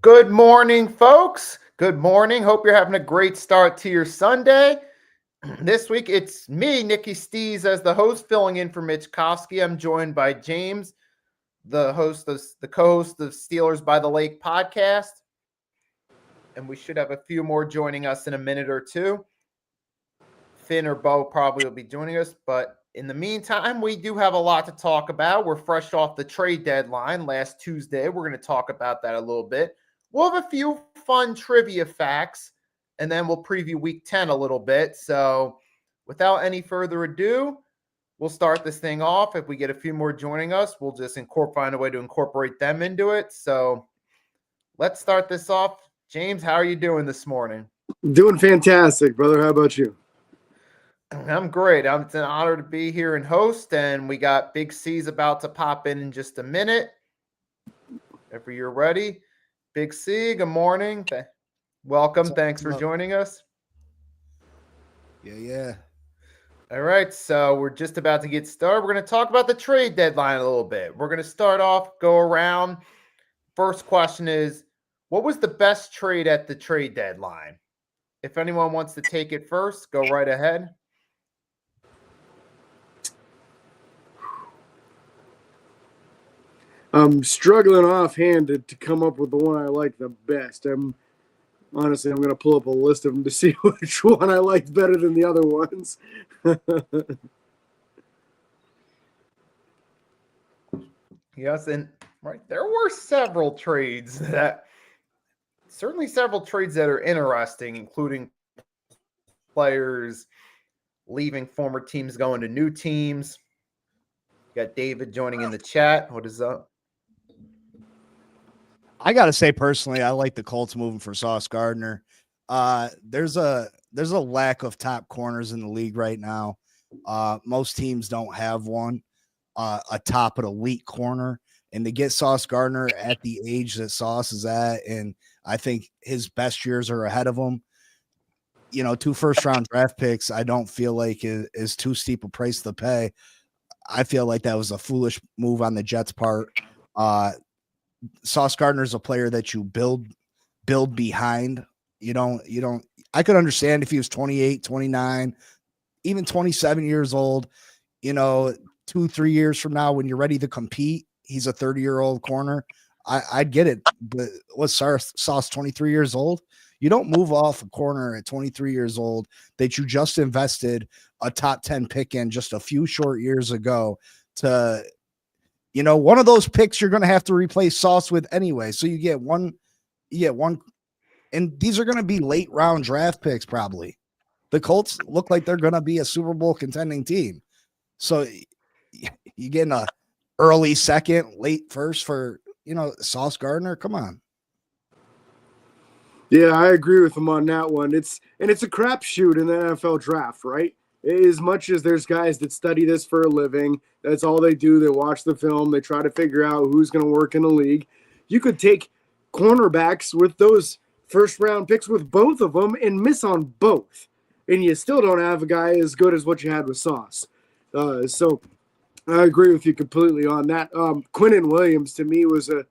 Good morning, folks. Good morning. Hope you're having a great start to your Sunday. This week, it's me, Nicky Stees, as the host, filling in for Mitch Kofsky. I'm joined by James, the co-host of Steelers by the Lake podcast. And we should have a few more joining us in a minute or two. Finn or Bo probably will be joining us, but in the meantime, we do have a lot to talk about. We're fresh off the trade deadline last Tuesday. We're going to talk about that a little bit. We'll have a few fun trivia facts, and then we'll preview Week 10 a little bit. So without any further ado, we'll start this thing off. If we get a few more joining us, we'll just find a way to incorporate them into it. So let's start this off. James, how are you doing this morning? Doing fantastic, brother. How about you? I'm great. It's an honor to be here and host, and we got Big C's about to pop in just a minute. Whenever you're ready. Big C, good morning. Welcome. Thanks for joining us. Yeah. All right, so we're just about to get started. We're going to talk about the trade deadline a little bit. We're going to start off, go around. First question is, what was the best trade at the trade deadline? If anyone wants to take it first, go right ahead. I'm struggling offhand to come up with the one I like the best. I'm going to pull up a list of them to see which one I liked better than the other ones. Yes, and right, there were several trades that are interesting, including players leaving former teams, going to new teams. You got David joining in the chat. What is up? I got to say, personally, I like the Colts moving for Sauce Gardner. There's a lack of top corners in the league right now. Most teams don't have one, a top and elite corner. And to get Sauce Gardner at the age that Sauce is at, and I think his best years are ahead of him, 2 first-round draft picks, I don't feel like is too steep a price to pay. I feel like that was a foolish move on the Jets' part. Sauce Gardner is a player that you build behind. I could understand if he was 28, 29, even 27 years old, 2-3 years from now, when you're ready to compete, he's a 30-year-old corner. I'd get it. But was Sauce 23 years old? You don't move off a corner at 23 years old that you just invested a top 10 pick in just a few short years ago to, one of those picks you're going to have to replace Sauce with anyway. So you get one, and these are going to be late round draft picks probably. The Colts look like they're going to be a Super Bowl contending team. So you get a early second, late first for, Sauce Gardner. Come on. Yeah, I agree with him on that one. It's a crapshoot in the NFL draft, right? As much as there's guys that study this for a living, that's all they do. They watch the film. They try to figure out who's going to work in the league. You could take cornerbacks with those first-round picks with both of them and miss on both, and you still don't have a guy as good as what you had with Sauce. So I agree with you completely on that. Quinnen Williams, to me, was a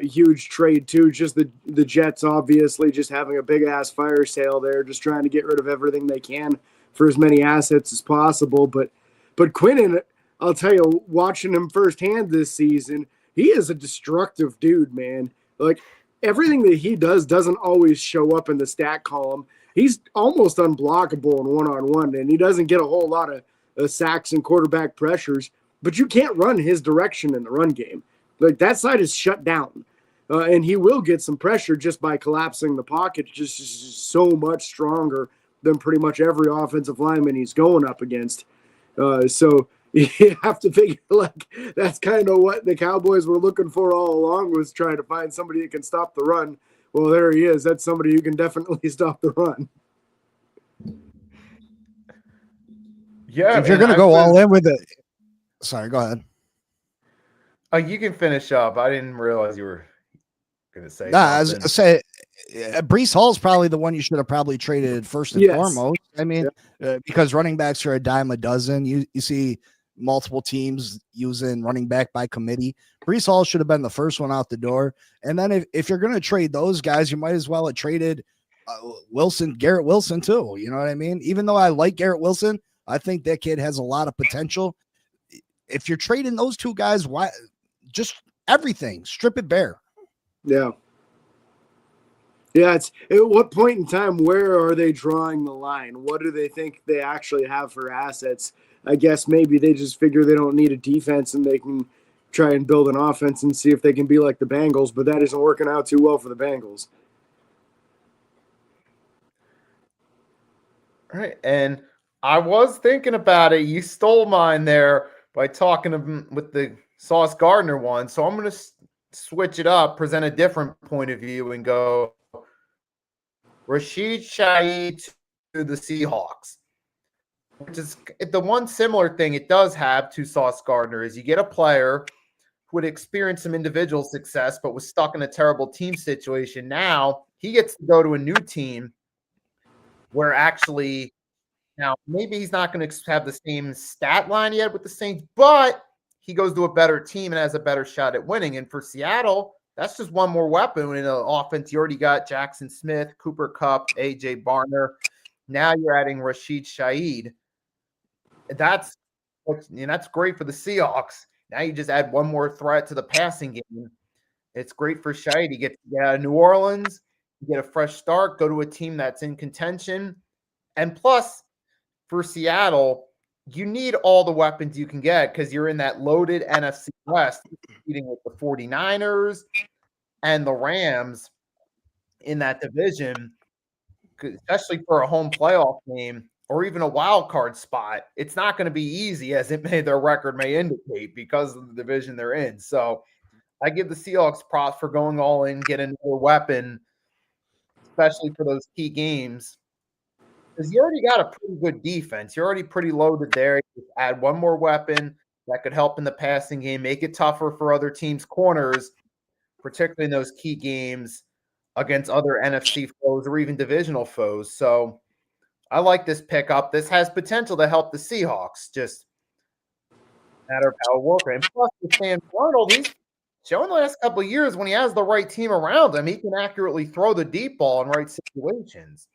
huge trade, too. Just the Jets, obviously, just having a big-ass fire sale there, just trying to get rid of everything they can for as many assets as possible. But Quinnen, I'll tell you, watching him firsthand this season, he is a destructive dude, man. Like, everything that he does doesn't always show up in the stat column. He's almost unblockable in one-on-one, and he doesn't get a whole lot of sacks and quarterback pressures, but you can't run his direction in the run game. Like, that side is shut down, and he will get some pressure just by collapsing the pocket, just so much stronger than pretty much every offensive lineman he's going up against. So you have to figure, like, that's kind of what the Cowboys were looking for all along, was trying to find somebody that can stop the run. Well, there he is. That's somebody who can definitely stop the run. Yeah, if you're going to go all in with it. Sorry, go ahead. Oh, you can finish up. I didn't realize you were going to say something. I was going to say, Breece Hall is probably the one you should have probably traded first and foremost. I mean, because running backs are a dime a dozen. You see multiple teams using running back by committee. Breece Hall should have been the first one out the door. And then if you're going to trade those guys, you might as well have traded Garrett Wilson too. You know what I mean? Even though I like Garrett Wilson, I think that kid has a lot of potential. If you're trading those two guys, why just everything, strip it bare. Yeah. Yeah, it's at what point in time, where are they drawing the line? What do they think they actually have for assets? I guess maybe they just figure they don't need a defense and they can try and build an offense and see if they can be like the Bengals, but that isn't working out too well for the Bengals. All right, and I was thinking about it. You stole mine there by talking with the Sauce Gardner one, so I'm going to switch it up, present a different point of view, and go Rashid Shaheed to the Seahawks. Which is the one similar thing it does have to Sauce Gardner is you get a player who would experience some individual success but was stuck in a terrible team situation. Now he gets to go to a new team where actually now maybe he's not going to have the same stat line yet with the Saints, but he goes to a better team and has a better shot at winning. And for Seattle, that's just one more weapon in an offense. You already got Jackson Smith, Cooper Kupp, AJ Barner. Now you're adding Rashid Shaheed. That's great for the Seahawks. Now you just add one more threat to the passing game. It's great for Shaheed. You get out of New Orleans, you get a fresh start, go to a team that's in contention. And plus, for Seattle, you need all the weapons you can get because you're in that loaded NFC West, competing with the 49ers and the Rams in that division, especially for a home playoff game or even a wild card spot. It's not going to be easy, as their record may indicate, because of the division they're in. So I give the Seahawks props for going all in, getting another weapon, especially for those key games. Because you already got a pretty good defense. You're already pretty loaded there. You just add one more weapon that could help in the passing game, make it tougher for other teams' corners, particularly in those key games against other NFC foes or even divisional foes. So I like this pickup. This has potential to help the Seahawks. Just matter of how it works. And plus, with Sam Darnold, he's shown the last couple of years when he has the right team around him, he can accurately throw the deep ball in right situations.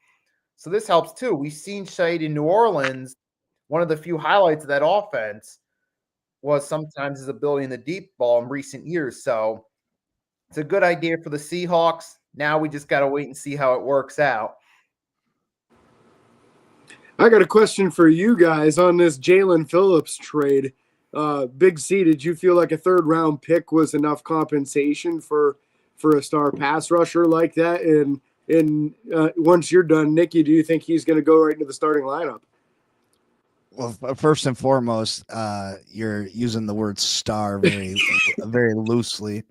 So this helps too. We've seen Shaheed in New Orleans. One of the few highlights of that offense was sometimes his ability in the deep ball in recent years. So it's a good idea for the Seahawks. Now we just got to wait and see how it works out. I got a question for you guys on this Jaelan Phillips trade. Big C, did you feel like a third-round pick was enough compensation for a star pass rusher like that? And once you're done, Nikki, do you think he's going to go right into the starting lineup? Well, first and foremost, you're using the word star very, very loosely.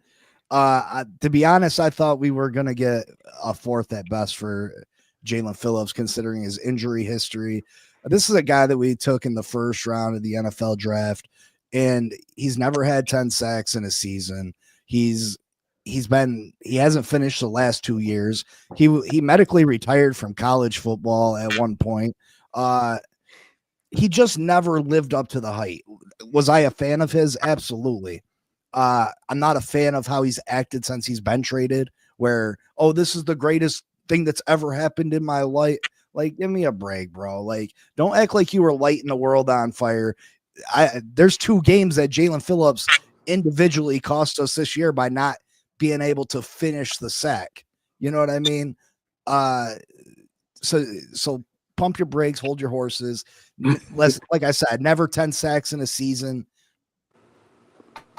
To be honest, I thought we were going to get a fourth at best for Jaelan Phillips, considering his injury history. This is a guy that we took in the first round of the NFL draft, and he's never had 10 sacks in a season. He hasn't finished the last 2 years. He medically retired from college football at one point. He just never lived up to the hype. Was I a fan of his? Absolutely. I'm not a fan of how he's acted since he's been traded, where, oh, this is the greatest thing that's ever happened in my life. Like, give me a break, bro. Like, don't act like you were lighting the world on fire. There's 2 games that Jaelan Phillips individually cost us this year by not being able to finish the sack. You know what I mean? So pump your brakes, hold your horses. Like I said, never 10 sacks in a season.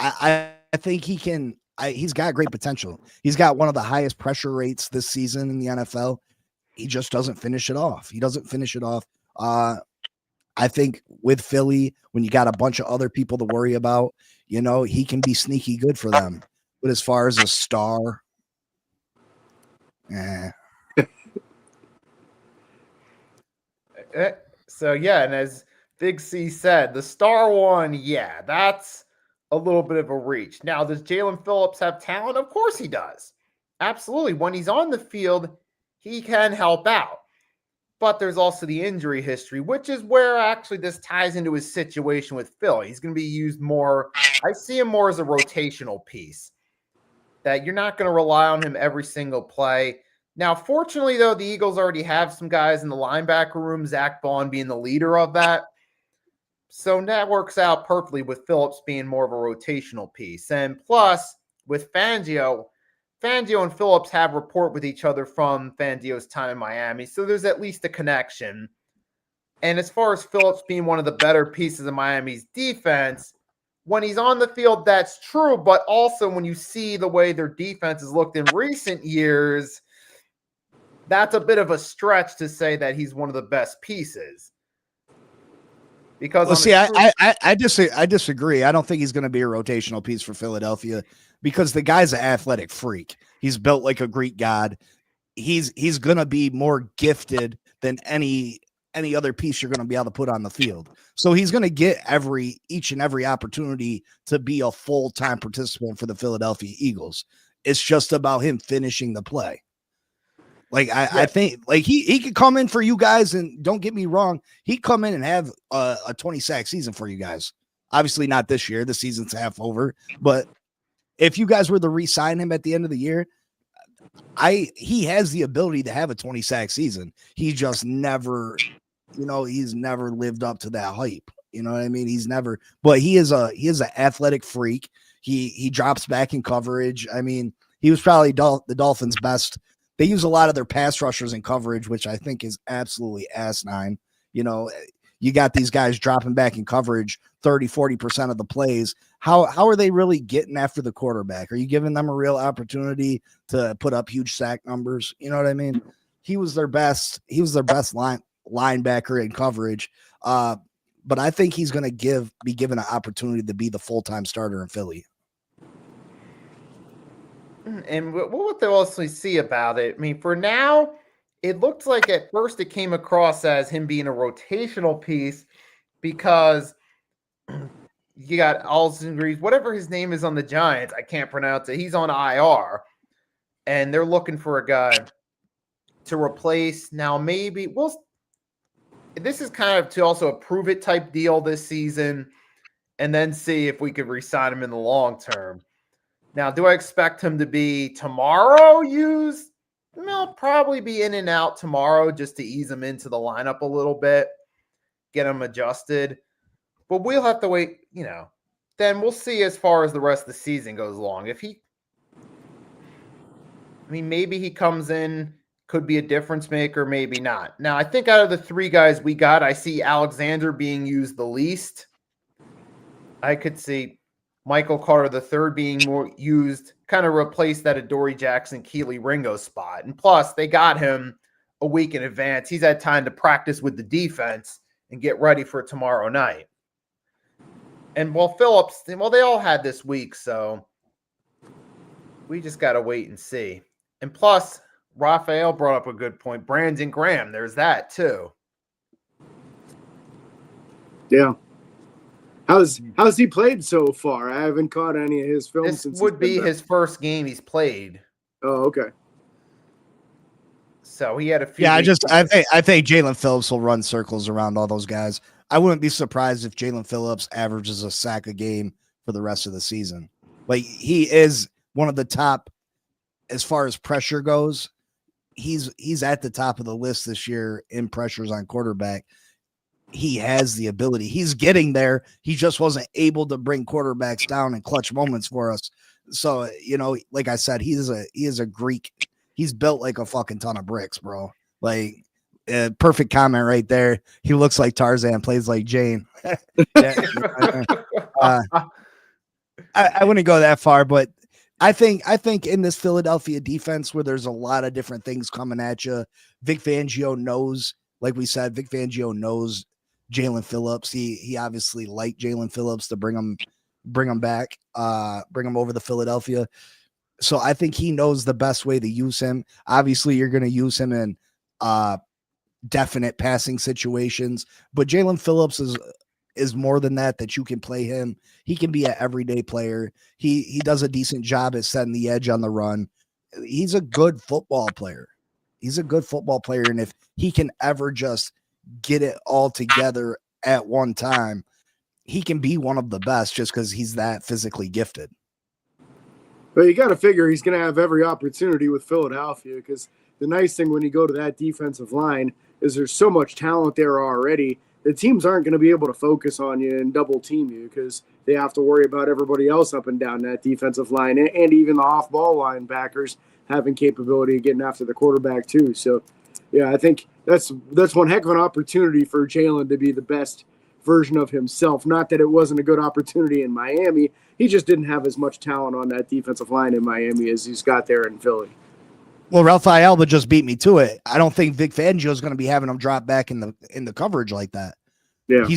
I think he can. He's got great potential. He's got one of the highest pressure rates this season in the NFL. He just doesn't finish it off. I think with Philly, when you got a bunch of other people to worry about, he can be sneaky good for them. But as far as a star, So, yeah, and as Big C said, the star one, yeah, that's a little bit of a reach. Now, does Jaelan Phillips have talent? Of course he does. Absolutely. When he's on the field, he can help out. but there's also the injury history, which is where actually this ties into his situation with Phil. He's going to be used more. I see him more as a rotational piece, that you're not going to rely on him every single play. Now, fortunately, though, the Eagles already have some guys in the linebacker room, Zach Bond being the leader of that. So that works out perfectly with Phillips being more of a rotational piece. And plus, with Fangio and Phillips have rapport with each other from Fangio's time in Miami. So there's at least a connection. And as far as Phillips being one of the better pieces of Miami's defense, when he's on the field, that's true. But also when you see the way their defense has looked in recent years, that's a bit of a stretch to say that he's one of the best pieces. Because I disagree. I don't think he's going to be a rotational piece for Philadelphia because the guy's an athletic freak. He's built like a Greek god. He's going to be more gifted than any other piece you're going to be able to put on the field. So he's going to get each and every opportunity to be a full-time participant for the Philadelphia Eagles. It's just about him finishing the play. Like I think like he could come in for you guys, and don't get me wrong, he'd come in and have a 20 sack season for you guys. Obviously not this year. The season's half over. But if you guys were to re-sign him at the end of the year, he has the ability to have a 20 sack season. He just never, he's never lived up to that hype. You know what I mean? But he is an athletic freak. He drops back in coverage. I mean, he was probably the Dolphins' best. They use a lot of their pass rushers in coverage, which I think is absolutely asinine. You got these guys dropping back in coverage 30-40% of the plays. How are they really getting after the quarterback? Are you giving them a real opportunity to put up huge sack numbers? You know what I mean? He was their best linebacker in coverage. But I think he's going to be given an opportunity to be the full-time starter in Philly. And what they'll also see about it, I mean, for now, it looks like at first it came across as him being a rotational piece because you got Alston Reeves, whatever his name is on the Giants, I can't pronounce it. He's on IR, and they're looking for a guy to replace. Now, maybe this is kind of to also a prove it type deal this season, and then see if we could re-sign him in the long term. Now, do I expect him to be tomorrow used? He'll probably be in and out tomorrow just to ease him into the lineup a little bit, get him adjusted. But we'll have to wait, Then we'll see as far as the rest of the season goes along. Maybe he comes in, could be a difference maker, maybe not. Now, I think out of the three guys we got, I see Alexander being used the least. I could see Michael Carter III being more used, kind of replace that Adoree Jackson, Keely Ringo spot. And plus, they got him a week in advance. He's had time to practice with the defense and get ready for tomorrow night. And Phillips, they all had this week, so we just got to wait and see. And plus, Raphael brought up a good point. Brandon Graham, there's that too. Yeah. How's he played so far? I haven't caught any of his films. This would be his first game he's played. Oh, okay. So he had a few. Yeah, I think Jaelan Phillips will run circles around all those guys. I wouldn't be surprised if Jaelan Phillips averages a sack a game for the rest of the season. Like, he is one of the top as far as pressure goes. He's at the top of the list this year in pressures on quarterback. He has the ability. He's getting there. He just wasn't able to bring quarterbacks down in clutch moments for us. So, like I said, he is a Greek. He's built like a fucking ton of bricks, bro. Like, perfect comment right there. He looks like Tarzan, plays like Jane. I wouldn't go that far, but I think in this Philadelphia defense where there's a lot of different things coming at you, Vic Fangio knows, like we said, Vic Fangio knows Jaelan Phillips. He obviously liked Jaelan Phillips to bring him back, bring him over to Philadelphia. So I think he knows the best way to use him. Obviously, you're going to use him in definite passing situations, but Jaelan Phillips is more than that you can play him. He can be an everyday player. He does a decent job at setting the edge on the run. He's a good football player. And he can ever just get it all together at one time, he can be one of the best just because he's that physically gifted. But you got to figure he's going to have every opportunity with Philadelphia, because the nice thing when you go to that defensive line is there's so much talent there already. The teams aren't going to be able to focus on you and double team you because they have to worry about everybody else up and down that defensive line, and even the off-ball linebackers having capability of getting after the quarterback too. So, yeah, I think that's one heck of an opportunity for Jalen to be the best version of himself. Not that it wasn't a good opportunity in Miami. He just didn't have as much talent on that defensive line in Miami as he's got there in Philly. Well, Ralph Alba just beat me to it. I don't think Vic Fangio is going to be having him drop back in the coverage like that. Yeah,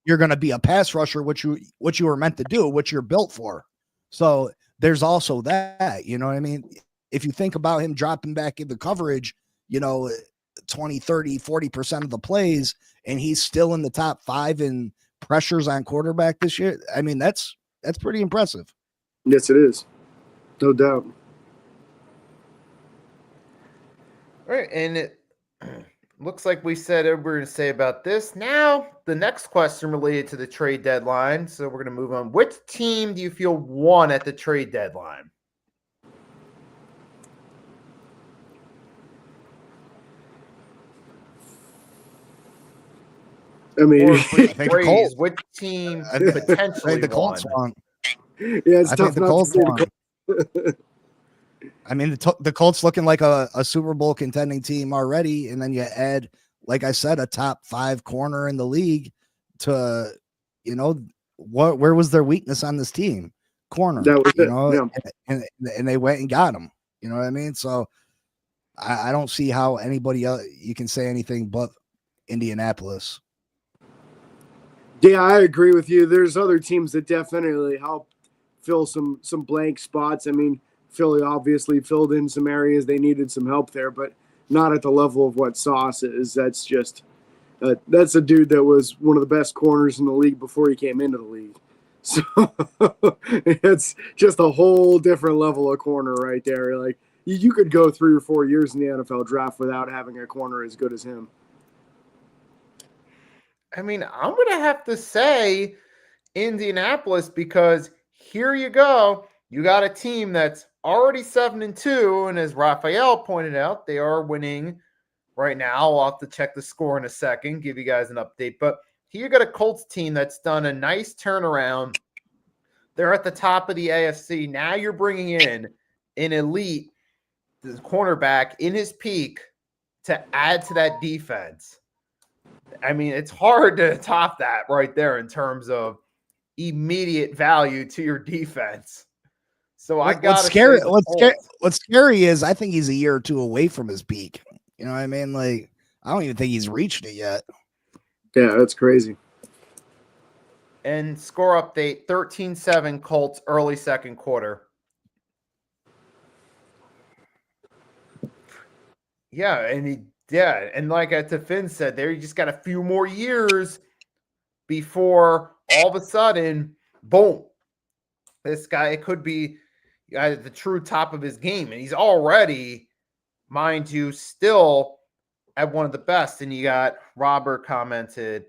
you're going to be a pass rusher, what you were meant to do, what you're built for. So there's also that, you know what I mean? If you think about him dropping back in the coverage, 20, 30, 40% of the plays, and he's still in the top 5 in pressures on quarterback this year. I mean, that's pretty impressive. Yes, it is. No doubt. All right, and it looks like we said what we're going to say about this. Now, the next question related to the trade deadline. So we're going to move on. Which team do you feel won at the trade deadline? I mean, which team potentially the Colts won? Yeah, it's I tough think the Colts won. I mean, the Colts looking like a Super Bowl contending team already, and then you add, like I said, a top 5 corner in the league to, where was their weakness on this team? Corner. That was it. Yeah. And they went and got him. You know what I mean? So I don't see how anybody else you can say anything but Indianapolis. Yeah, I agree with you. There's other teams that definitely help fill some blank spots. I mean, Philly obviously filled in some areas they needed some help there, but not at the level of what Sauce is. That's just that's a dude that was one of the best corners in the league before he came into the league. So it's just a whole different level of corner right there. Like you could go 3 or 4 years in the NFL draft without having a corner as good as him. I mean, I'm going to have to say Indianapolis, because here you go. You got a team that's already 7-2, and as Raphael pointed out, they are winning right now. I'll have to check the score in a second, give you guys an update. But here you got a Colts team that's done a nice turnaround. They're at the top of the AFC. Now you're bringing in an elite cornerback in his peak to add to that defense. I mean, it's hard to top that right there in terms of immediate value to your defense. So what's scary is I think he's a year or 2 away from his peak. You know what I mean? Like, I don't even think he's reached it yet. Yeah, that's crazy. And score update, 13-7 Colts early second quarter. Yeah, and like Finn said there, you just got a few more years before all of a sudden, boom, this guy, it could be at the true top of his game. And he's already, mind you, still at one of the best. And you got Robert commented,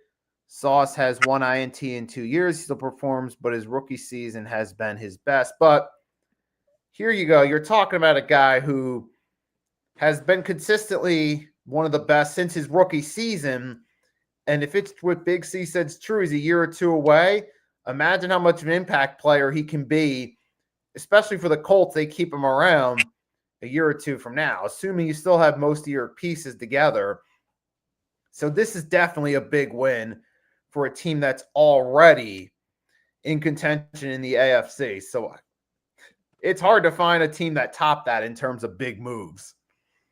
Sauce has 1 INT in 2 years. He still performs, but his rookie season has been his best. But here you go. You're talking about a guy who has been consistently one of the best since his rookie season. And if it's what Big C said is true, he's a year or 2 away. Imagine how much of an impact player he can be, especially for the Colts. They keep him around a year or 2 from now, assuming you still have most of your pieces together. So this is definitely a big win for a team that's already in contention in the AFC. So it's hard to find a team that topped that in terms of big moves.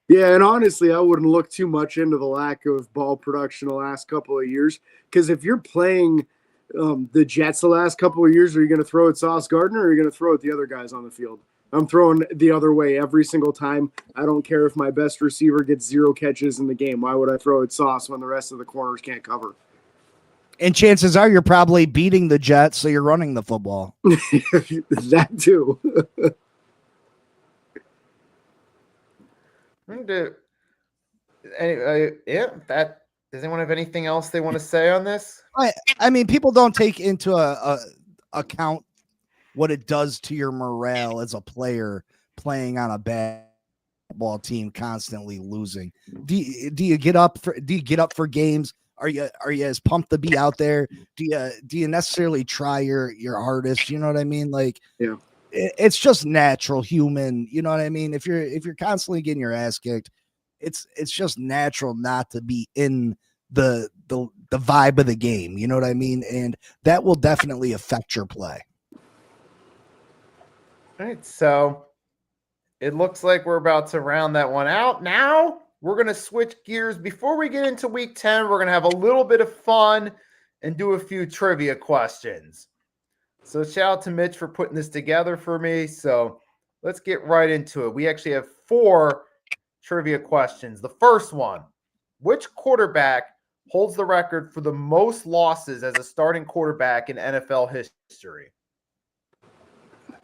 Yeah, and honestly, I wouldn't look too much into the lack of ball production the last couple of years, because if you're playing the Jets the last couple of years, are you going to throw at Sauce Gardner or are you going to throw at the other guys on the field? I'm throwing the other way every single time. I don't care if my best receiver gets 0 catches in the game. Why would I throw at Sauce when the rest of the corners can't cover? And chances are you're probably beating the Jets, so you're running the football. That too. Yeah, that does anyone have anything else they want to say on this? I mean, people don't take into account what it does to your morale as a player playing on a basketball team constantly losing. Do you get up for games? Are you as pumped to be out there? Do you necessarily try your hardest? You know what I mean? Like, Yeah. It's just natural human. You know what I mean? If you're constantly getting your ass kicked, it's just natural not to be in the vibe of the game. You know what I mean? And that will definitely affect your play. All right, so it looks like we're about to round that one out. Now we're going to switch gears. Before we get into week 10, we're going to have a little bit of fun and do a few trivia questions. So shout out to Mitch for putting this together for me. So let's get right into it. We actually have 4 trivia questions. The first one, which quarterback holds the record for the most losses as a starting quarterback in NFL history?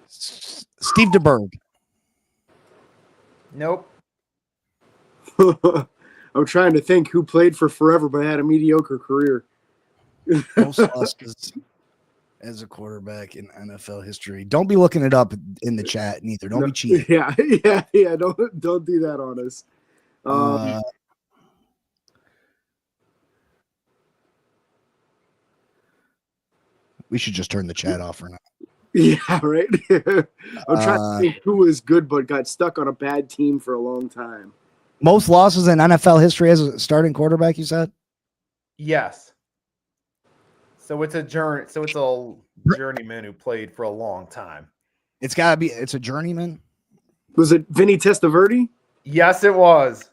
Steve DeBerg. Nope. I'm trying to think who played for forever but had a mediocre career. Most losses as a quarterback in NFL history. Don't be looking it up in the chat neither. Don't be cheating. Yeah. Don't do that on us. We should just turn the chat off for now. Yeah, right. I'm trying to think who was good but got stuck on a bad team for a long time. Most losses in NFL history as a starting quarterback, you said? Yes. So it's a journeyman who played for a long time. It's a journeyman. Was it Vinny Testaverde? Yes, it was.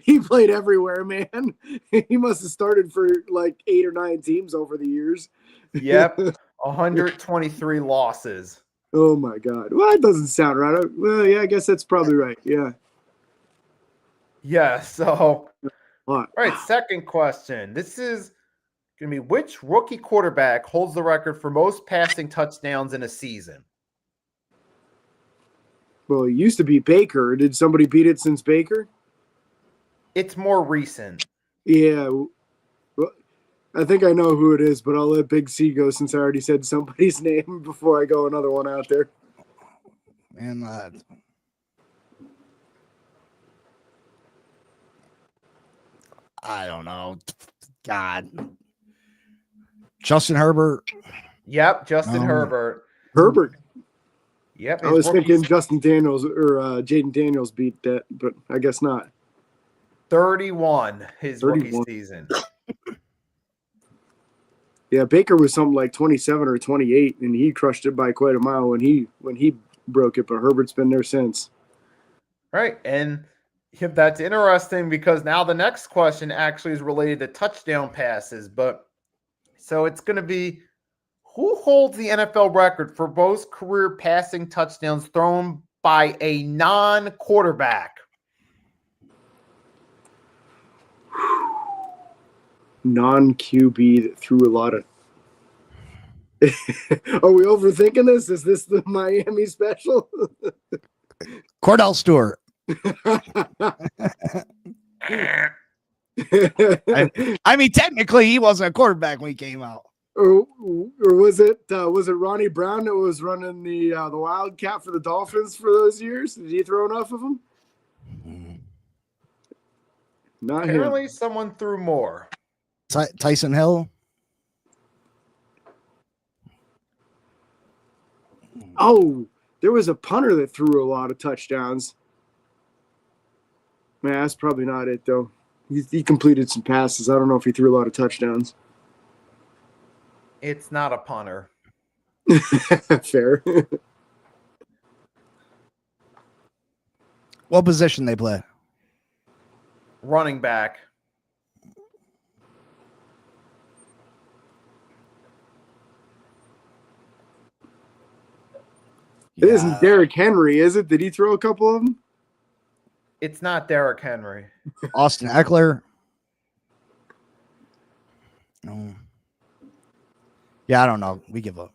He played everywhere, man. He must have started for like 8 or 9 teams over the years. Yep. 123 losses. Oh my God. Well, that doesn't sound right. Well, yeah, I guess that's probably right. Yeah. Yeah. So, All all right. Second question. This is going to be which rookie quarterback holds the record for most passing touchdowns in a season? Well, it used to be Baker. Did somebody beat it since Baker? It's more recent. Yeah. Well, I think I know who it is, but I'll let Big C go since I already said somebody's name before I go another one out there. Man, I don't know. God. Justin Herbert. Yep, Justin Herbert. Herbert. Yep. I was thinking Justin Daniels or Jaden Daniels beat that, but I guess not. 31 his 31. rookie season. Yeah, Baker was something like 27 or 28, and he crushed it by quite a mile when he broke it. But Herbert's been there since. Right, and that's interesting because now the next question actually is related to touchdown passes. But so it's going to be who holds the NFL record for most career passing touchdowns thrown by a non-quarterback? Non-QB that threw a lot of. Are we overthinking this? Is this the Miami special? Cordell Stewart. I mean, technically, he wasn't a quarterback when he came out. Or was it Ronnie Brown that was running the Wildcat for the Dolphins for those years? Did he throw enough of them? Not Apparently, him. someone threw more. Tyson Hill. Oh, there was a punter that threw a lot of touchdowns. Man, that's probably not it, though. He completed some passes. I don't know if he threw a lot of touchdowns. It's not a punter. Fair. What position they play? Running back. It isn't Derrick Henry, is it? Did he throw a couple of them? It's not Derrick Henry. Austin Eckler. No. Yeah, I don't know. We give up.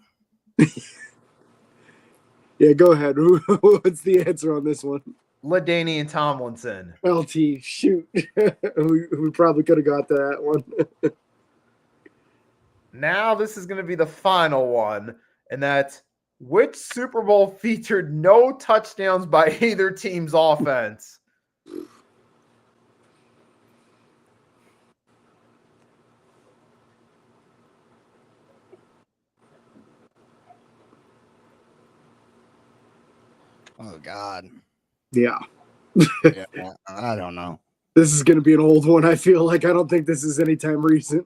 Yeah, go ahead. What's the answer on this one? LaDainian Tomlinson. LT, shoot. we probably could have got that one. Now this is going to be the final one, and that's which Super Bowl featured no touchdowns by either team's offense? Oh God. Yeah. Yeah, I don't know. This is going to be an old one. I feel like I don't think this is anytime recent.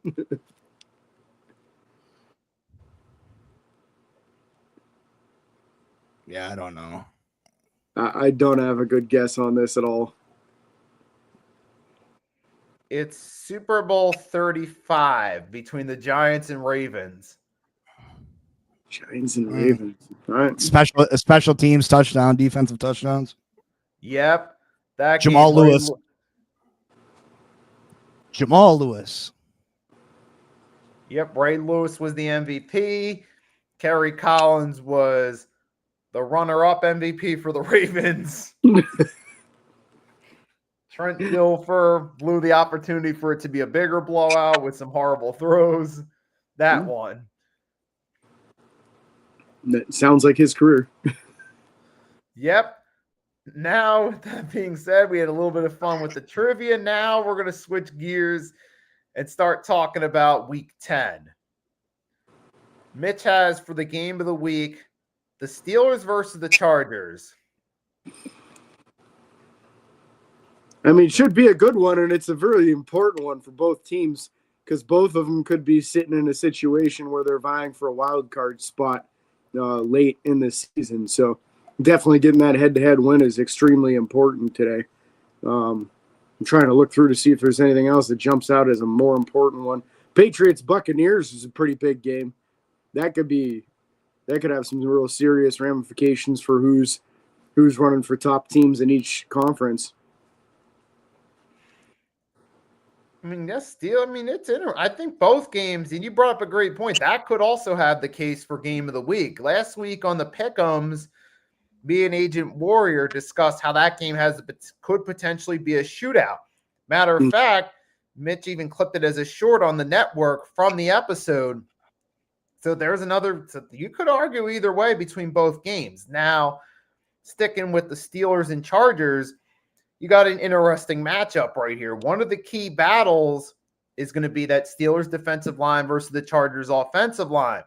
Yeah, I don't know. I don't have a good guess on this at all. It's Super Bowl 35 between the Giants and Ravens. Giants and Ravens. All right. Special teams touchdown, defensive touchdowns. Yep. That Jamal game, Lewis. Jamal Lewis. Yep, Ray Lewis was the MVP. Kerry Collins was the runner-up MVP for the Ravens. Trent Dilfer blew the opportunity for it to be a bigger blowout with some horrible throws. That one. That sounds like his career. Yep. Now, that being said, we had a little bit of fun with the trivia. Now we're going to switch gears and start talking about week 10. Mitch has for the game of the week the Steelers versus the Chargers. I mean, it should be a good one, and it's a really important one for both teams because both of them could be sitting in a situation where they're vying for a wild card spot late in the season. So definitely getting that head-to-head win is extremely important today. I'm trying to look through to see if there's anything else that jumps out as a more important one. Patriots-Buccaneers is a pretty big game. That could have some real serious ramifications for who's running for top teams in each conference. I mean, it's interesting. I think both games, and you brought up a great point, that could also have the case for game of the week. Last week on the Pick'ems, me and Agent Warrior discussed how that game could potentially be a shootout. Matter of fact, Mitch even clipped it as a short on the network from the episode. So there's you could argue either way between both games. Now, sticking with the Steelers and Chargers, you got an interesting matchup right here. One of the key battles is going to be that Steelers defensive line versus the Chargers offensive line.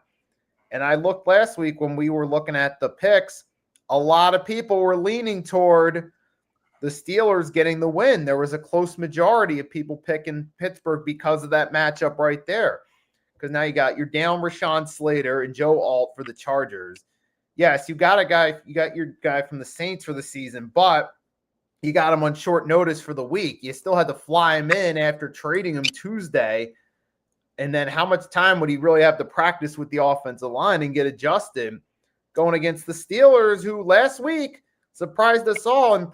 And I looked last week when we were looking at the picks, a lot of people were leaning toward the Steelers getting the win. There was a close majority of people picking Pittsburgh because of that matchup right there. Because now you got your down Rashawn Slater and Joe Alt for the Chargers. Yes, you got your guy from the Saints for the season, but you got him on short notice for the week. You still had to fly him in after trading him Tuesday. And then how much time would he really have to practice with the offensive line and get adjusted going against the Steelers, who last week surprised us all and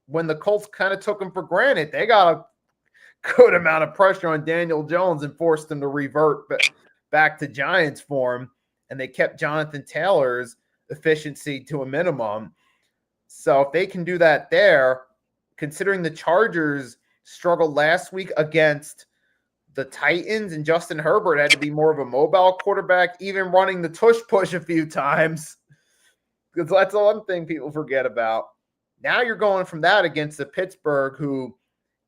when the Colts kind of took him for granted. They got a good amount of pressure on Daniel Jones and forced him to revert back to Giants form, and they kept Jonathan Taylor's efficiency to a minimum. So if they can do that there, considering the Chargers struggled last week against the Titans and Justin Herbert had to be more of a mobile quarterback, even running the tush push a few times, because that's the one thing people forget about. Now you're going from that against the Pittsburgh, who,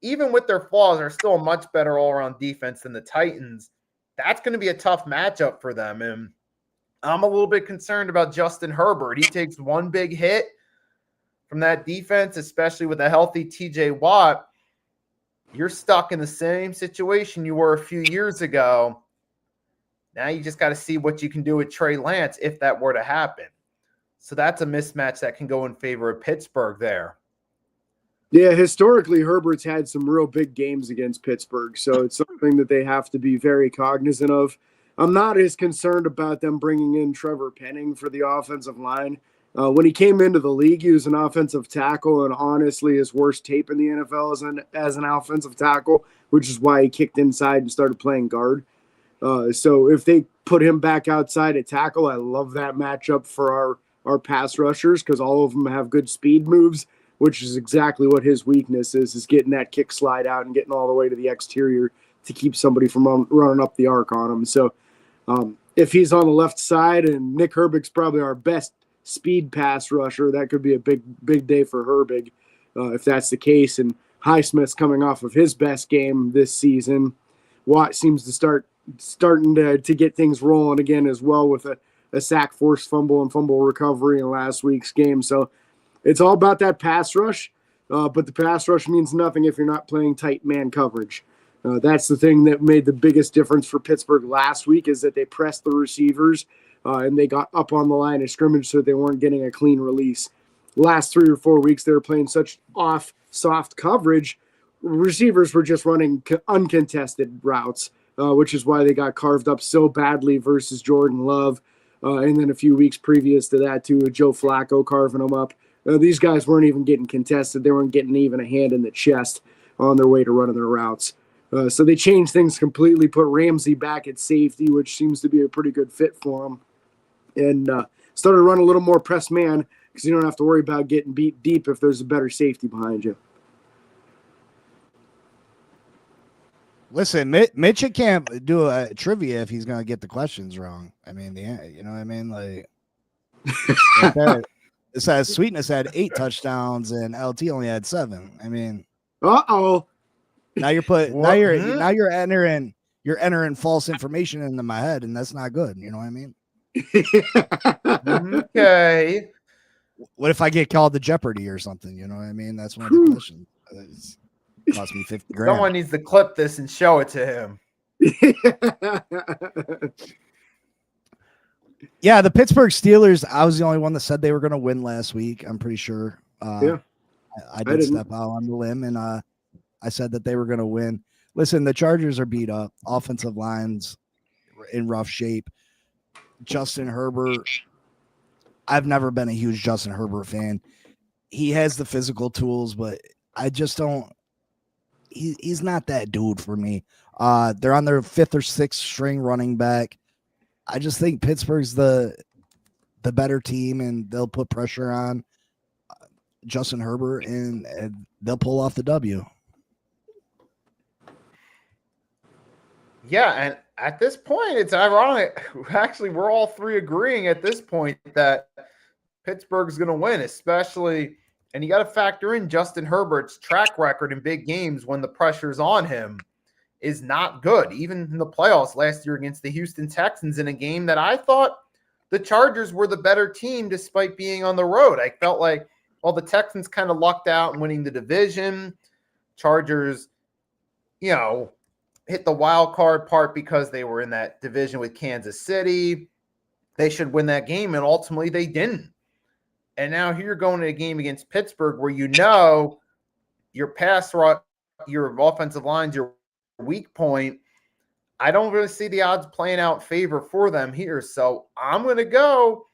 even with their flaws, are still a much better all-around defense than the Titans. That's going to be a tough matchup for them. And I'm a little bit concerned about Justin Herbert. He takes one big hit from that defense, especially with a healthy TJ Watt. You're stuck in the same situation you were a few years ago. Now you just got to see what you can do with Trey Lance if that were to happen. So that's a mismatch that can go in favor of Pittsburgh there. Yeah, historically, Herbert's had some real big games against Pittsburgh, so it's something that they have to be very cognizant of. I'm not as concerned about them bringing in Trevor Penning for the offensive line. When he came into the league, he was an offensive tackle, and honestly, his worst tape in the NFL as an offensive tackle, which is why he kicked inside and started playing guard. So if they put him back outside at tackle, I love that matchup for our pass rushers because all of them have good speed moves. which is exactly what his weakness is getting that kick slide out and getting all the way to the exterior to keep somebody from running up the arc on him. So if he's on the left side, and Nick Herbig's probably our best speed pass rusher, that could be a big day for Herbig if that's the case. And Highsmith's coming off of his best game this season. Watt seems to starting to get things rolling again as well with a sack, forced fumble, and fumble recovery in last week's game. So it's all about that pass rush, but the pass rush means nothing if you're not playing tight man coverage. That's the thing that made the biggest difference for Pittsburgh last week, is that they pressed the receivers and they got up on the line of scrimmage so they weren't getting a clean release. Last 3 or 4 weeks, they were playing such off soft coverage. Receivers were just running uncontested routes, which is why they got carved up so badly versus Jordan Love. And then a few weeks previous to that, too, with Joe Flacco carving them up. These guys weren't even getting contested. They weren't getting even a hand in the chest on their way to running their routes. So they changed things completely, put Ramsey back at safety, which seems to be a pretty good fit for him, and started to run a little more press man because you don't have to worry about getting beat deep if there's a better safety behind you. Listen, Mitch can't do a trivia if he's going to get the questions wrong. I mean, you know what I mean? Like, it says Sweetness had 8 touchdowns and LT only had 7. I mean, uh-oh. Now you're entering false information into my head, and that's not good. You know what I mean? Okay. What if I get called to Jeopardy or something? You know what I mean? That's one of the questions. It cost me $50,000. Someone needs to clip this and show it to him. Yeah, the Pittsburgh Steelers, I was the only one that said they were going to win last week. I'm pretty sure. Yeah. I did step out on the limb, and I said that they were going to win. Listen, the Chargers are beat up. Offensive lines in rough shape. Justin Herbert, I've never been a huge Justin Herbert fan. He has the physical tools, but I just don't. He's not that dude for me. They're on their 5th or 6th string running back. I just think Pittsburgh's the better team, and they'll put pressure on Justin Herbert, and they'll pull off the W. Yeah, and at this point, it's ironic. Actually, we're all 3 agreeing at this point that Pittsburgh's going to win, especially, and you got to factor in Justin Herbert's track record in big games when the pressure's on him is not good. Even in the playoffs last year against the Houston Texans, in a game that I thought the Chargers were the better team despite being on the road. I felt like, well, the Texans kind of lucked out in winning the division. Chargers, hit the wild card part because they were in that division with Kansas City. They should win that game, and ultimately they didn't. And now here you're going to a game against Pittsburgh where your pass rush, your offensive line's your weak point. I don't really see the odds playing out in favor for them here. So I'm going to go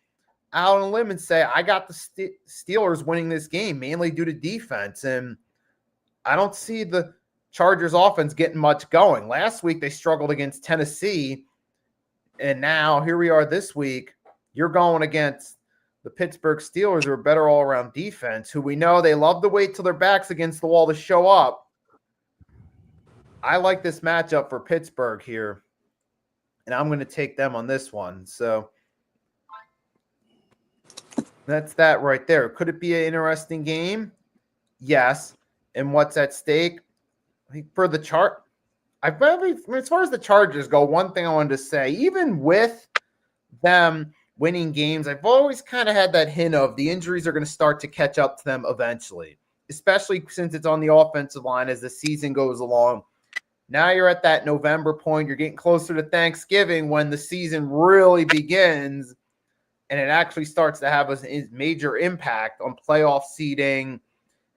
out on a limb and say I got the Steelers winning this game, mainly due to defense. And I don't see the Chargers offense getting much going. Last week they struggled against Tennessee, and now here we are this week. You're going against the Pittsburgh Steelers, who are better all-around defense, who we know they love to wait till their back's against the wall to show up. I like this matchup for Pittsburgh here, and I'm going to take them on this one. So that's that right there. Could it be an interesting game? Yes. And what's at stake? For the chart, as far as the Chargers go, one thing I wanted to say, even with them winning games, I've always kind of had that hint of the injuries are going to start to catch up to them eventually, especially since it's on the offensive line as the season goes along. Now you're at that November point. You're getting closer to Thanksgiving when the season really begins, and it actually starts to have a major impact on playoff seeding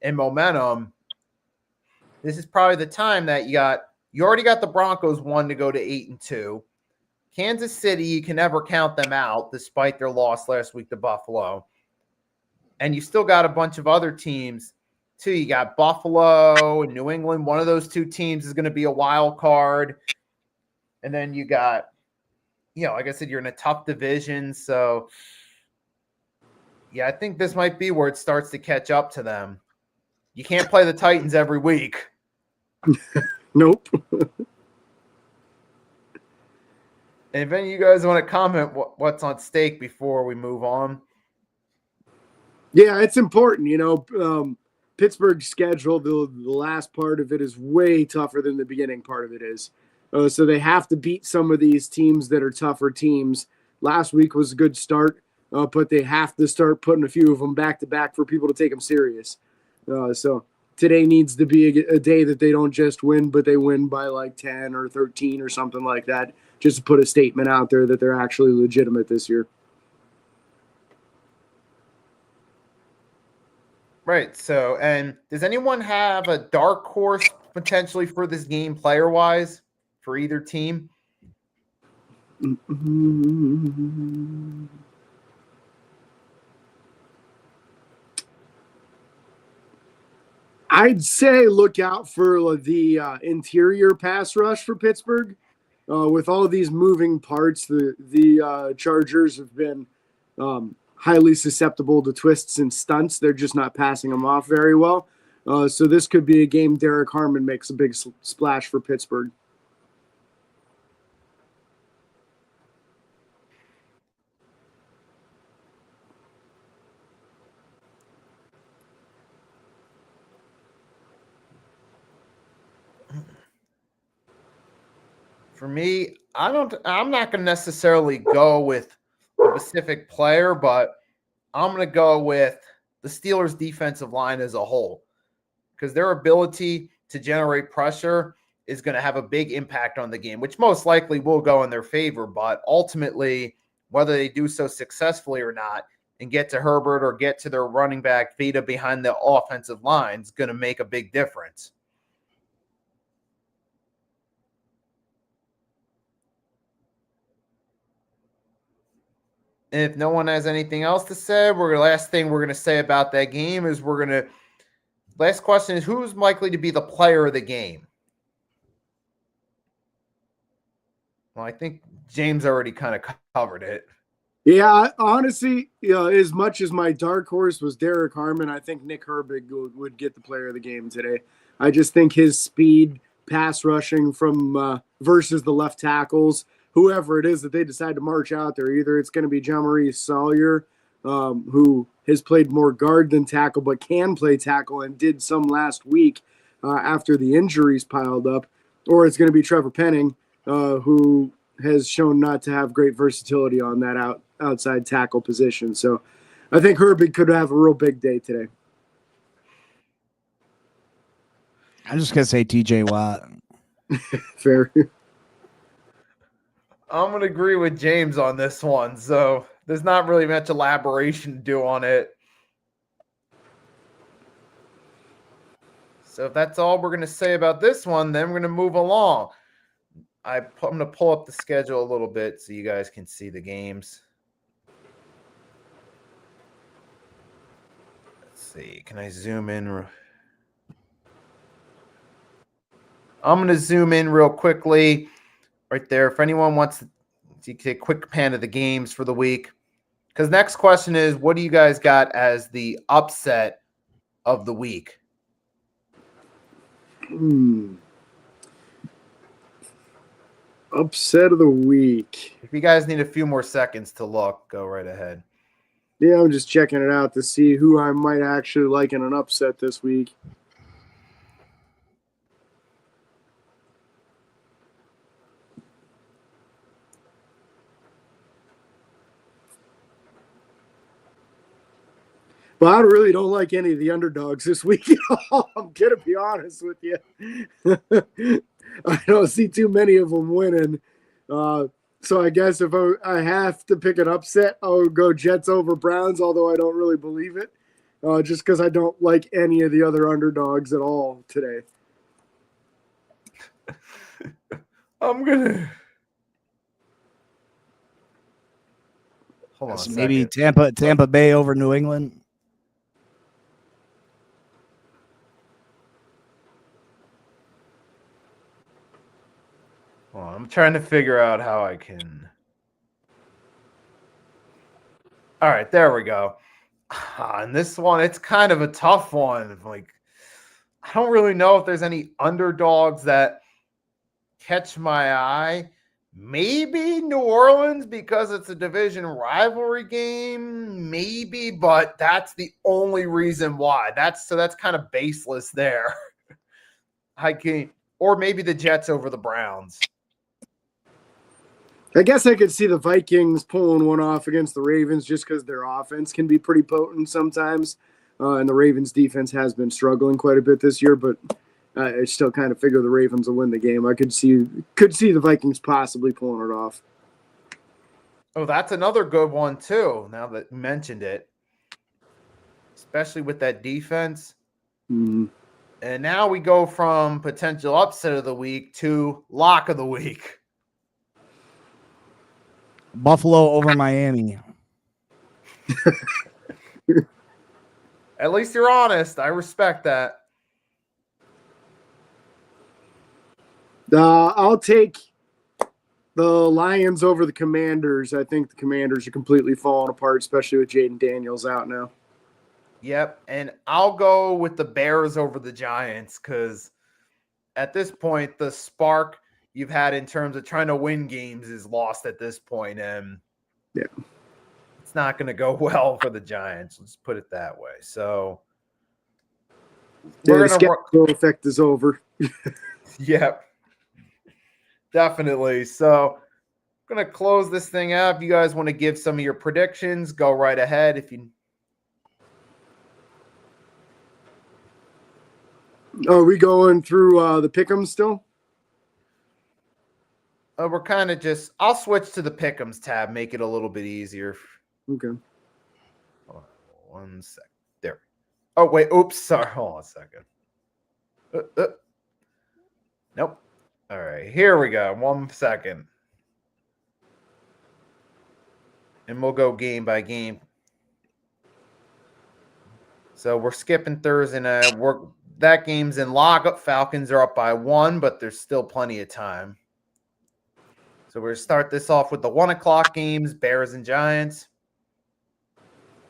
and momentum. This is probably the time that you already got the Broncos 1 to go to 8-2. Kansas City, you can never count them out despite their loss last week to Buffalo. And you still got a bunch of other teams too. You got Buffalo and New England. One of those 2 teams is going to be a wild card. And then you got, like I said, you're in a tough division. So, yeah, I think this might be where it starts to catch up to them. You can't play the Titans every week. Nope. And if any of you guys want to comment what's on stake before we move on. Yeah, it's important. Pittsburgh's schedule, the last part of it is way tougher than the beginning part of it is. So they have to beat some of these teams that are tougher teams. Last week was a good start, but they have to start putting a few of them back to back for people to take them serious. So today needs to be a day that they don't just win, but they win by like 10 or 13 or something like that, just to put a statement out there that they're actually legitimate this year. Right. So, and does anyone have a dark horse potentially for this game player wise for either team? I'd say look out for the interior pass rush for Pittsburgh. With all of these moving parts, the Chargers have been highly susceptible to twists and stunts. They're just not passing them off very well. So this could be a game Derek Harmon makes a big splash for Pittsburgh. For me, I'm not going to necessarily go with a specific player, but I'm going to go with the Steelers defensive line as a whole, because their ability to generate pressure is going to have a big impact on the game, which most likely will go in their favor. But ultimately, whether they do so successfully or not and get to Herbert or get to their running back Vita behind the offensive line is going to make a big difference. And if no one has anything else to say, last thing we're going to say about that game is last question is, who's likely to be the player of the game? Well, I think James already kind of covered it. Yeah, honestly, as much as my dark horse was Derek Harmon, I think Nick Herbig would get the player of the game today. I just think his speed, pass rushing from versus the left tackles, whoever it is that they decide to march out there, either it's going to be Jean-Marie Sawyer, who has played more guard than tackle, but can play tackle and did some last week after the injuries piled up, or it's going to be Trevor Penning, who has shown not to have great versatility on that outside tackle position. So I think Herbig could have a real big day today. I'm just going to say TJ Watt. Fair. I'm going to agree with James on this one. So there's not really much elaboration to do on it. So if that's all we're going to say about this one, then we're going to move along. I'm going to pull up the schedule a little bit so you guys can see the games. Let's see. Can I zoom in? I'm going to zoom in real quickly right there. If anyone wants to take a quick pan of the games for the week. Because next question is, what do you guys got as the upset of the week? Upset of the week. If you guys need a few more seconds to look, go right ahead. Yeah, I'm just checking it out to see who I might actually like in an upset this week. But I really don't like any of the underdogs this week at all. I'm going to be honest with you. I don't see too many of them winning. So I guess if I have to pick an upset, I'll go Jets over Browns, although I don't really believe it, just because I don't like any of the other underdogs at all today. I'm going to... Hold on maybe Tampa Bay over New England. Well, I'm trying to figure out how I can. All right, there we go. And this one, it's kind of a tough one. Like, I don't really know if there's any underdogs that catch my eye. Maybe New Orleans because it's a division rivalry game, maybe, but that's the only reason why. That's kind of baseless there. I can't, or maybe the Jets over the Browns. I guess I could see the Vikings pulling one off against the Ravens just because their offense can be pretty potent sometimes. And the Ravens defense has been struggling quite a bit this year, but I still kind of figure the Ravens will win the game. I could see the Vikings possibly pulling it off. Oh, that's another good one too. Now that you mentioned it, especially with that defense. Mm-hmm. And now we go from potential upset of the week to lock of the week. Buffalo over Miami. At least you're honest. I respect that. I'll take the Lions over the Commanders. I think the Commanders are completely falling apart, especially with Jaden Daniels out now. Yep. And I'll go with the Bears over the Giants because at this point, the spark you've had in terms of trying to win games is lost at this point, and yeah, it's not going to go well for the Giants. Let's put it that way. So the schedule effect is over. Yep. Definitely. So I'm going to close this thing out. If you guys want to give some of your predictions, go right ahead. If you Are we going through the pick'ems still? we're kind of just, I'll switch to the pick'ems tab, make it a little bit easier. Okay. Hold on 1 sec. There. Oh, wait. Oops. Sorry. Hold on a second. Nope. All right. Here we go. 1 second. And we'll go game by game. So we're skipping Thursday night. That game's in lockup. Falcons are up by 1, but there's still plenty of time. So we're going to start this off with the 1 o'clock games, Bears and Giants.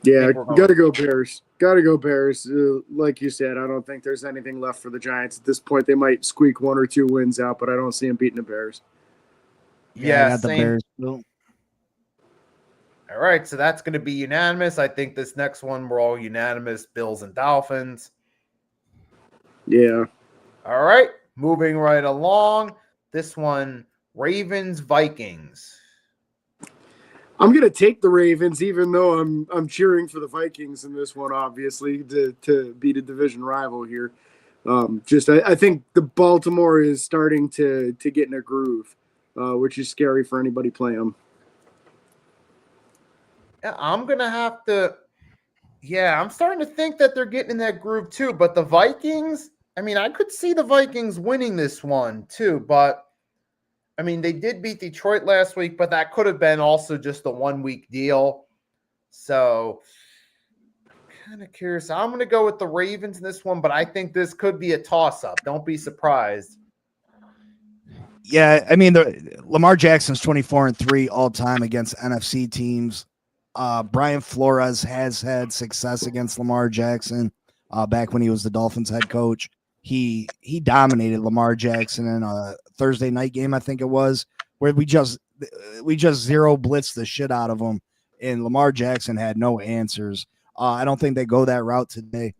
Yeah, got to go Bears. Got to go Bears. Like you said, I don't think there's anything left for the Giants at this point. They might squeak 1 or 2 wins out, but I don't see them beating the Bears. Yeah, I got the Bears. All right, so that's going to be unanimous. I think this next one, we're all unanimous, Bills and Dolphins. Yeah. All right, moving right along. This one, Ravens, Vikings. I'm gonna take the Ravens, even though I'm cheering for the Vikings in this one, obviously, to beat a division rival here. I think the Baltimore is starting to get in a groove, which is scary for anybody playing them. Yeah, I'm gonna have to. Yeah, I'm starting to think that they're getting in that groove too. But the Vikings, I mean, I could see the Vikings winning this one too, but. I mean, they did beat Detroit last week, but that could have been also just a 1 week deal. So I'm kind of curious. I'm going to go with the Ravens in this one, but I think this could be a toss-up. Don't be surprised. Yeah, I mean, Lamar Jackson's 24-3 all time against NFC teams. Brian Flores has had success against Lamar Jackson back when he was the Dolphins head coach. He dominated Lamar Jackson in a Thursday night game, I think it was, where we just zero blitzed the shit out of him, and Lamar Jackson had no answers. I don't think they go that route today,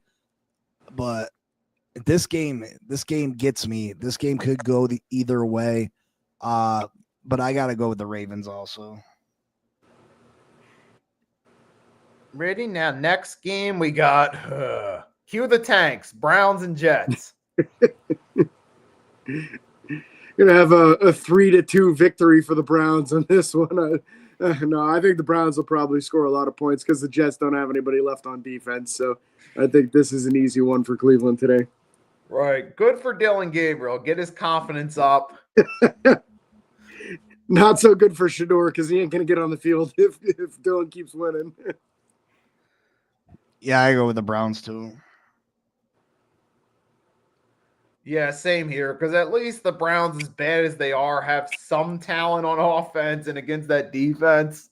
but this game gets me. This game could go either way, but I got to go with the Ravens also. Ready? Now, next game we got cue the tanks, Browns and Jets. Gonna have a 3-2 victory for the Browns on this one. No, I think the Browns will probably score a lot of points because the Jets don't have anybody left on defense. So I think this is an easy one for Cleveland today. Right. Good for Dylan Gabriel. Get his confidence up. Not so good for Shador because he ain't gonna get on the field if Dylan keeps winning. Yeah, I go with the Browns too. Yeah, same here. Because at least the Browns, as bad as they are, have some talent on offense, and against that defense,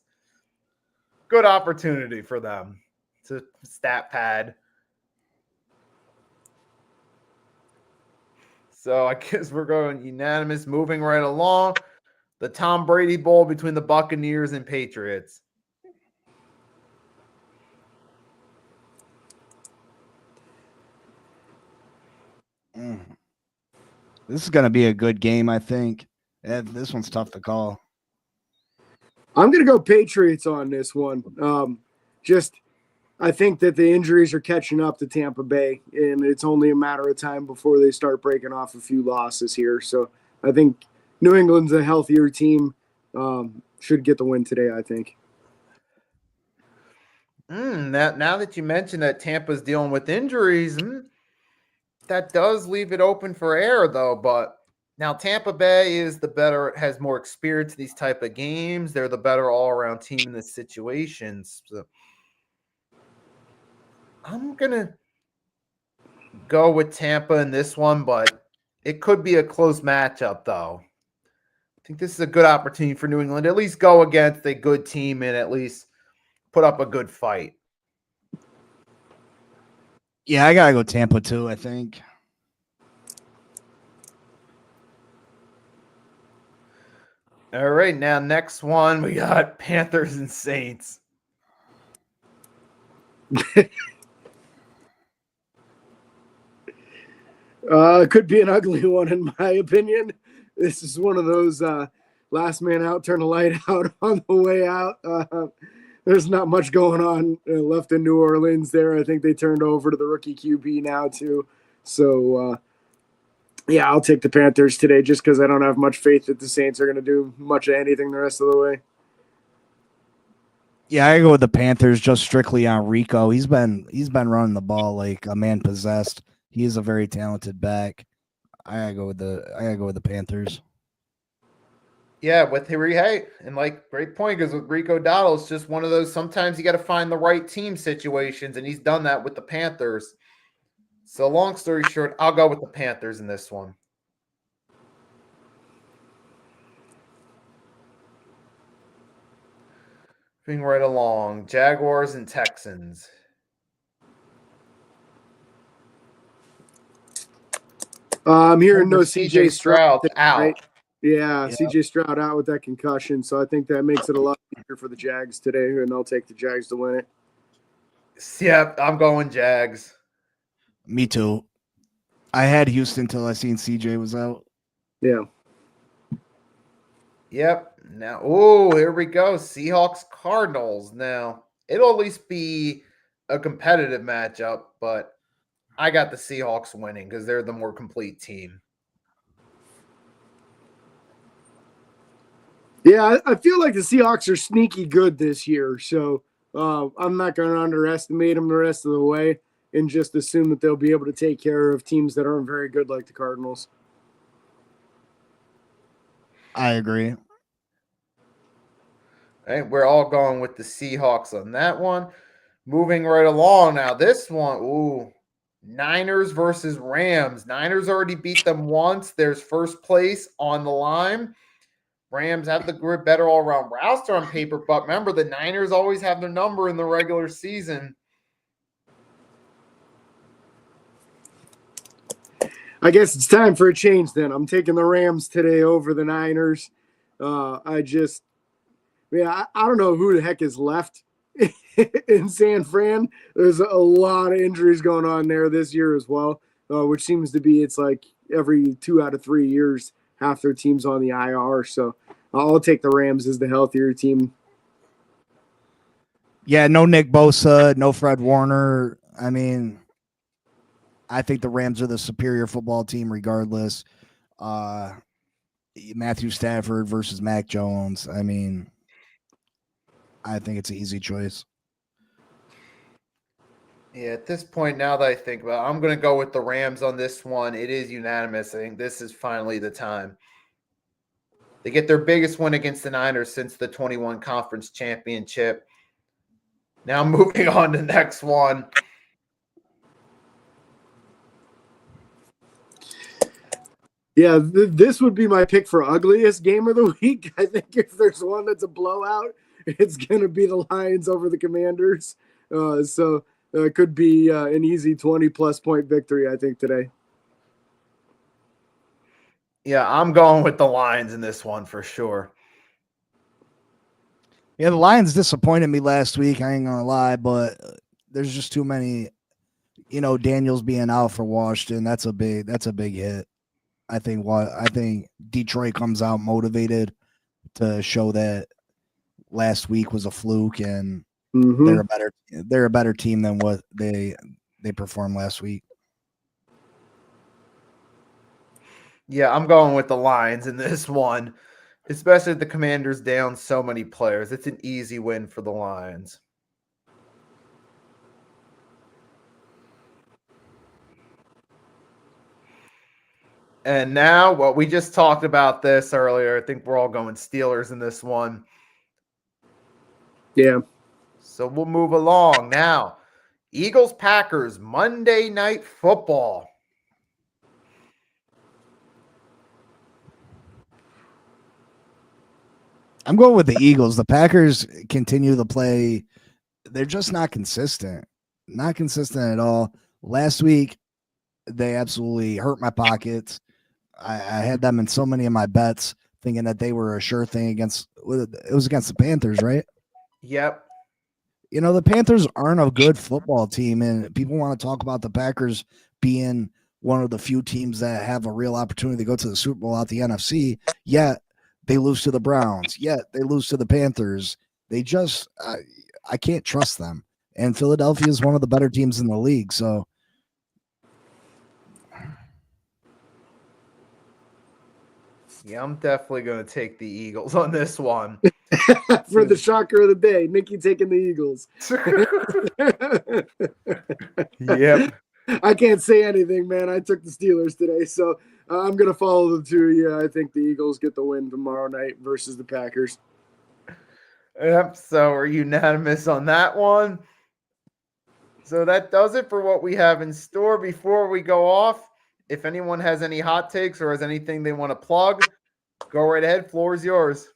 good opportunity for them to stat pad. So I guess we're going unanimous. Moving right along, the Tom Brady Bowl between the Buccaneers and Patriots. This is going to be a good game, I think. This one's tough to call. I'm going to go Patriots on this one. I think that the injuries are catching up to Tampa Bay, and it's only a matter of time before they start breaking off a few losses here. So I think New England's a healthier team, should get the win today, I think. Now that you mentioned that Tampa's dealing with injuries, that does leave it open for error, though. But now Tampa Bay is the better, has more experience in these type of games. They're the better all-around team in this situations. So I'm gonna go with Tampa in this one, but it could be a close matchup, though. I think this is a good opportunity for New England to at least go against a good team and at least put up a good fight. Yeah, I gotta go Tampa too, I think. All right, now next one we got Panthers and Saints. Could be an ugly one in my opinion. This is one of those last man out, turn the light out on the way out. There's not much going on left in New Orleans there. I think they turned over to the rookie QB now too. So, yeah, I'll take the Panthers today just because I don't have much faith that the Saints are going to do much of anything the rest of the way. Yeah, I go with the Panthers just strictly on Rico. He's been running the ball like a man possessed. He is a very talented back. I gotta go with the Panthers. Yeah, with hey, and like great point, because with Rico Dowdle, it's just one of those. Sometimes you got to find the right team situations, and he's done that with the Panthers. So, long story short, I'll go with the Panthers in this one. Moving right along, Jaguars and Texans. I'm hearing no CJ Stroud out. Right? Yeah, CJ Stroud out with that concussion, so I think that makes it a lot easier for the Jags today, and I'll take the Jags to win it. Yep, I'm going Jags. Me too. I had Houston till I seen CJ was out. Yeah. Yep. Now, here we go. Seahawks Cardinals. Now, it'll at least be a competitive matchup, but I got the Seahawks winning because they're the more complete team. Yeah, I feel like the Seahawks are sneaky good this year, so I'm not going to underestimate them the rest of the way and just assume that they'll be able to take care of teams that aren't very good like the Cardinals. I agree. All right, we're all going with the Seahawks on that one. Moving right along now, this one, Niners versus Rams. Niners already beat them once. There's first place on the line. Rams have the better all-around roster on paper, but remember, the Niners always have their number in the regular season. I guess it's time for a change then. I'm taking the Rams today over the Niners. I don't know who the heck is left in San Fran. There's a lot of injuries going on there this year as well, which seems to be it's like every 2 out of 3 years, half their team's on the IR. So I'll take the Rams as the healthier team. Yeah, no Nick Bosa, no Fred Warner. I mean, I think the Rams are the superior football team regardless. Matthew Stafford versus Mac Jones. I mean, I think it's an easy choice. Yeah, at this point, now that I think about it, I'm going to go with the Rams on this one. It is unanimous. I think this is finally the time. They get their biggest win against the Niners since the 21 conference championship. Now moving on to the next one. Yeah, this would be my pick for ugliest game of the week. I think if there's one that's a blowout, it's going to be the Lions over the Commanders. So it could be an easy 20-plus point victory, I think, today. Yeah, I'm going with the Lions in this one for sure. Yeah, the Lions disappointed me last week. I ain't gonna lie, but there's just too many. Daniels being out for Washington. That's a big hit. I think Detroit comes out motivated to show that last week was a fluke and they're a better team than what they performed last week. Yeah, I'm going with the Lions in this one, especially if the Commanders down so many players. It's an easy win for the Lions. And now, we just talked about this earlier. I think we're all going Steelers in this one. Yeah. So we'll move along now. Eagles-Packers, Monday Night Football. I'm going with the Eagles. The Packers continue to play. They're just not consistent. Not consistent at all. Last week, they absolutely hurt my pockets. I had them in so many of my bets, thinking that they were a sure thing against the Panthers, right? Yep. The Panthers aren't a good football team, and people want to talk about the Packers being one of the few teams that have a real opportunity to go to the Super Bowl out the NFC, yet they lose to the Browns, yet they lose to the Panthers. They just, I can't trust them. And Philadelphia is one of the better teams in the league, so. Yeah, I'm definitely going to take the Eagles on this one. For the shocker of the day, Nikki taking the Eagles. Yep. I can't say anything, man. I took the Steelers today, so I'm going to follow the two. Yeah, I think the Eagles get the win tomorrow night versus the Packers. Yep, so we're unanimous on that one. So that does it for what we have in store. Before we go off, if anyone has any hot takes or has anything they want to plug, go right ahead. Floor is yours.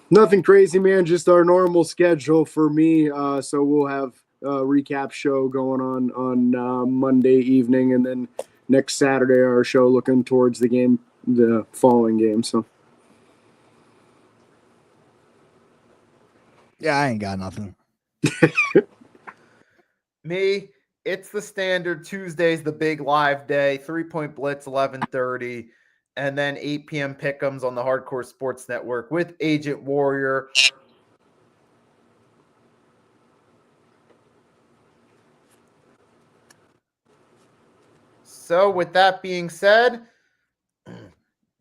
Nothing crazy, man. Just our normal schedule for me. So we'll have a recap show going on Monday evening, and then next Saturday our show looking towards the following game. So yeah, I ain't got nothing. Me, it's the standard Tuesday's the big live day, 3-point blitz, 11:30. And then 8 p.m. pick'ems on the Hardcore Sports Network with Agent Warrior. So with that being said,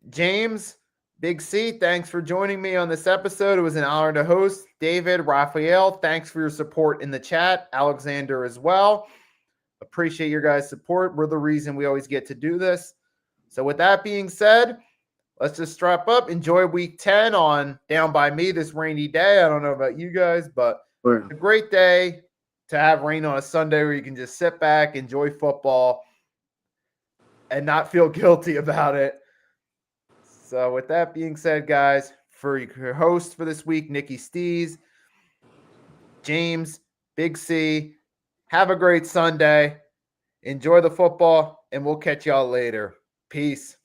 James, Big C, thanks for joining me on this episode. It was an honor to host. David, Raphael, thanks for your support in the chat. Alexander as well. Appreciate your guys' support. We're the reason we always get to do this. So with that being said, let's just strap up. Enjoy week 10 on Down By Me this rainy day. I don't know about you guys, but it's a great day to have rain on a Sunday where you can just sit back, enjoy football, and not feel guilty about it. So with that being said, guys, for your host for this week, Nikki Stees, James, Big C, have a great Sunday. Enjoy the football, and we'll catch y'all later. Peace.